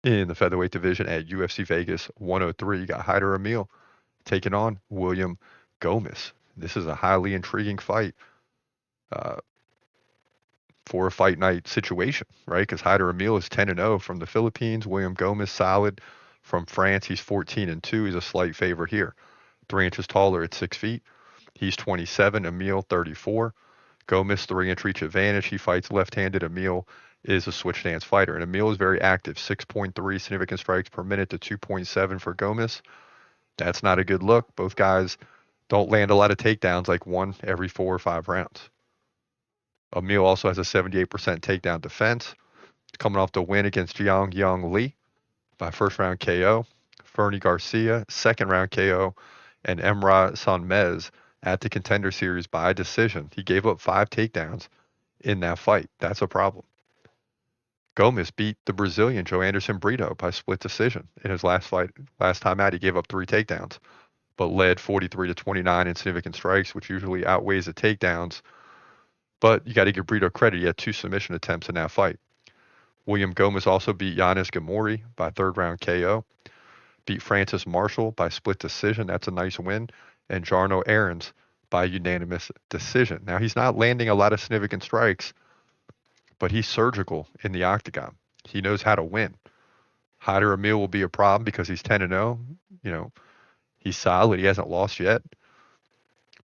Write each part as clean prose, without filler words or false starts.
In the featherweight division at UFC Vegas 103, you got Hyder Amil taking on William Gomis. This is a highly intriguing fight uh, for a fight night situation, right? Because Hyder Amil is 10-0 from the Philippines. William Gomis solid from France. He's 14-2. He's a slight favorite here. 3 inches taller at 6 feet. He's 27. Amil 34. Gomis 3 inch reach advantage. He fights left-handed. Amil is a switch stance fighter, and Amil is very active. 6.3 significant strikes per minute to 2.7 for Gomis. That's not a good look. Both guys don't land a lot of takedowns, like one every 4 or 5 rounds. Amil also has a 78% takedown defense, coming off the win against Jiang Yang Li by first round KO. Fernie Garcia, second round KO, and Emra Sanmez at the Contender Series by decision. He gave up 5 takedowns in that fight. That's a problem. Gomis beat the Brazilian Joe Anderson Brito by split decision in his last fight. Last time out, he gave up 3 takedowns, but led 43-29 in significant strikes, which usually outweighs the takedowns. But you got to give Brito credit. He had 2 submission attempts in that fight. William Gomis also beat Yanis Gamori by third round KO, beat Francis Marshall by split decision. That's a nice win. And Jarno Aarons by unanimous decision. Now, he's not landing a lot of significant strikes, but he's surgical in the octagon. He knows how to win. Hyder Amil will be a problem because he's 10-0. You know, he's solid. He hasn't lost yet.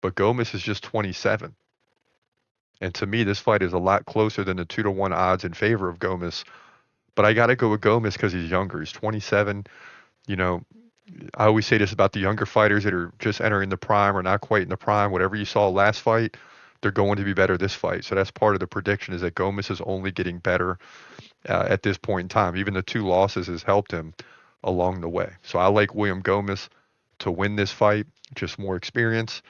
But Gomis is just 27. And to me, this fight is a lot closer than the 2-1 odds in favor of Gomis. But I got to go with Gomis because he's younger. He's 27. You know, I always say this about the younger fighters that are just entering the prime or not quite in the prime. Whatever you saw last fight, they're going to be better this fight. So that's part of the prediction, is that Gomis is only getting better at this point in time. Even the 2 losses has helped him along the way. So I like William Gomis to win this fight. Just more experience,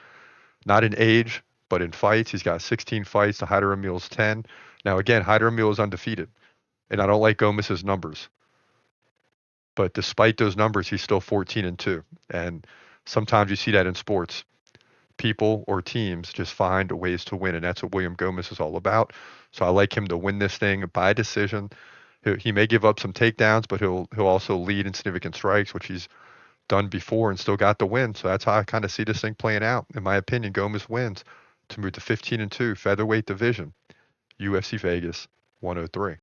not in age, but in fights. He's got 16 fights to Hyder Amil's 10. Now again, Hyder Amil is undefeated, and I don't like Gomis's numbers. But despite those numbers, he's still 14-2. And sometimes you see that in sports. People or teams just find ways to win, and that's what William Gomis is all about. So I like him to win this thing by decision. He may give up some takedowns, but he'll also lead in significant strikes, which he's done before and still got the win. So that's how I kind of see this thing playing out. In my opinion, Gomis wins to move to 15-2 featherweight division, UFC Vegas 103.